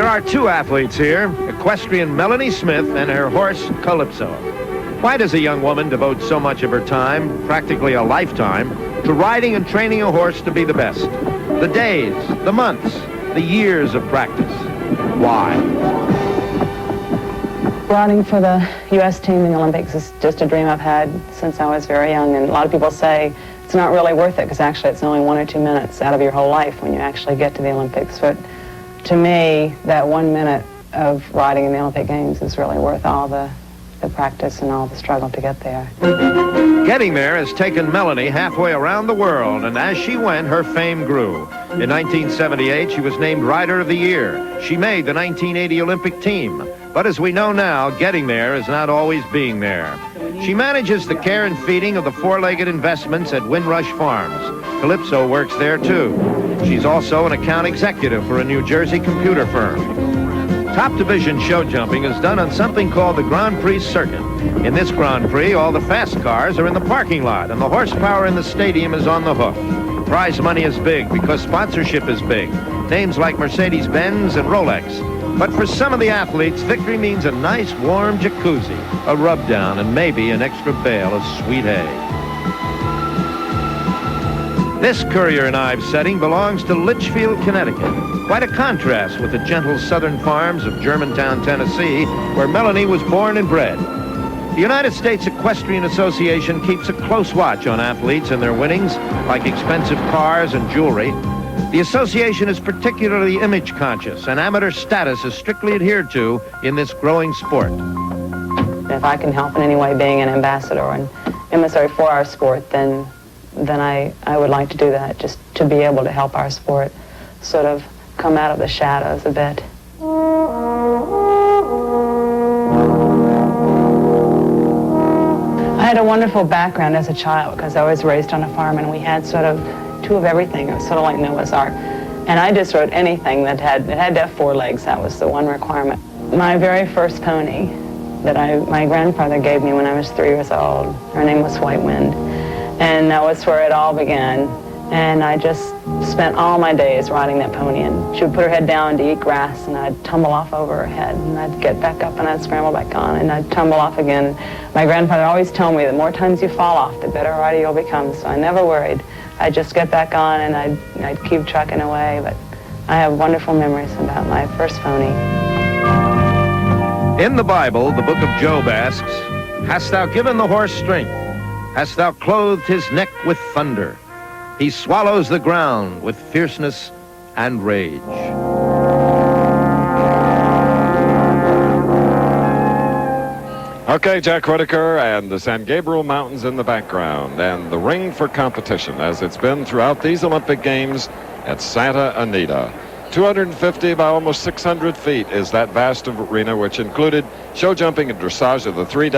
There are two athletes here, equestrian Melanie Smith and her horse, Calypso. Why does a young woman devote so much of her time, practically a lifetime, to riding and training a horse to be the best? The days, the months, the years of practice. Why? Riding for the U.S. team in the Olympics is just a dream I've had since I was very young, and a lot of people say it's not really worth it because actually it's only 1 or 2 minutes out of your whole life when you actually get to the Olympics. But to me, that 1 minute of riding in the Olympic Games is really worth all the practice and all the struggle to get there. Getting there has taken Melanie halfway around the world, and as she went, her fame grew. In 1978, she was named Rider of the Year. She made the 1980 Olympic team. But as we know now, getting there is not always being there. She manages the care and feeding of the four-legged investments at Windrush Farms. Calypso works there, too. She's also an account executive for a New Jersey computer firm. Top division show jumping is done on something called the Grand Prix circuit. In this Grand Prix, all the fast cars are in the parking lot, and the horsepower in the stadium is on the hook. Prize money is big because sponsorship is big. Names like Mercedes-Benz and Rolex. But for some of the athletes, victory means a nice warm jacuzzi, a rub down, and maybe an extra bale of sweet hay. This Currier and Ives setting belongs to Litchfield, Connecticut. Quite a contrast with the gentle southern farms of Germantown, Tennessee, where Melanie was born and bred. The United States Equestrian Association keeps a close watch on athletes and their winnings, like expensive cars and jewelry. The association is particularly image conscious, and amateur status is strictly adhered to in this growing sport. If I can help in any way being an ambassador and emissary for our sport, then I would like to do that, just to be able to help our sport sort of come out of the shadows a bit. I had a wonderful background as a child because I was raised on a farm, and we had sort of two of everything. It was sort of like Noah's Ark. And I just rode anything that had to have 4 legs. That was the one requirement. My very first pony that my grandfather gave me when I was 3 years old, her name was White Wind. And that was where it all began. And I just spent all my days riding that pony, and she would put her head down to eat grass, and I'd tumble off over her head, and I'd get back up, and I'd scramble back on, and I'd tumble off again. My grandfather always told me the more times you fall off, the better rider you'll become, so I never worried. I'd just get back on, and I'd keep trucking away, but I have wonderful memories about my first pony. In the Bible, the book of Job asks, "Hast thou given the horse strength? Hast thou clothed his neck with thunder? He swallows the ground with fierceness and rage." Okay, Jack Whitaker and the San Gabriel Mountains in the background, and the ring for competition as it's been throughout these Olympic Games at Santa Anita. 250 by almost 600 feet is that vast arena, which included show jumping and dressage of the 3